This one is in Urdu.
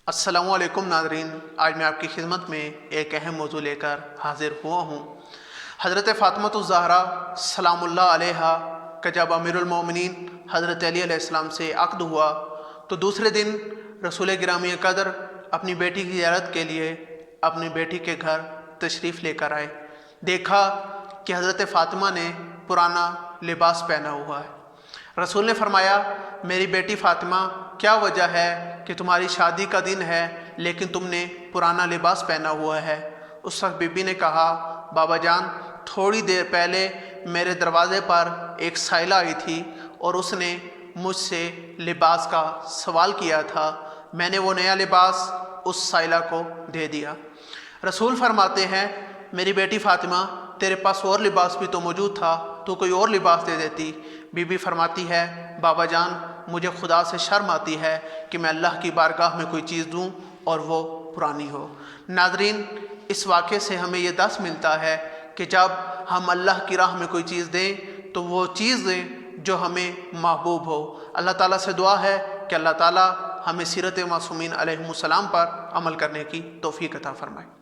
السلام علیکم ناظرین، آج میں آپ کی خدمت میں ایک اہم موضوع لے کر حاضر ہوا ہوں۔ حضرت فاطمۃ الزہرا سلام اللہ علیہا کا جب امیر المومنین حضرت علی علیہ السلام سے عقد ہوا تو دوسرے دن رسول گرامی قدر اپنی بیٹی کی زیارت کے لیے اپنی بیٹی کے گھر تشریف لے کر آئے۔ دیکھا کہ حضرت فاطمہ نے پرانا لباس پہنا ہوا ہے۔ رسول نے فرمایا، میری بیٹی فاطمہ، کیا وجہ ہے کہ تمہاری شادی کا دن ہے لیکن تم نے پرانا لباس پہنا ہوا ہے؟ اس وقت بی بی نے کہا، بابا جان، تھوڑی دیر پہلے میرے دروازے پر ایک سائلہ آئی تھی اور اس نے مجھ سے لباس کا سوال کیا تھا، میں نے وہ نیا لباس اس سائلہ کو دے دیا۔ رسول فرماتے ہیں، میری بیٹی فاطمہ، تیرے پاس اور لباس بھی تو موجود تھا، تو کوئی اور لباس دے دیتی۔ بی بی فرماتی ہے، بابا جان، مجھے خدا سے شرم آتی ہے کہ میں اللہ کی بارگاہ میں کوئی چیز دوں اور وہ پرانی ہو۔ ناظرین، اس واقعے سے ہمیں یہ درس ملتا ہے کہ جب ہم اللہ کی راہ میں کوئی چیز دیں تو وہ چیز دیں جو ہمیں محبوب ہو۔ اللہ تعالیٰ سے دعا ہے کہ اللہ تعالیٰ ہمیں سیرت معصومین علیہم السلام پر عمل کرنے کی توفیق عطا فرمائے۔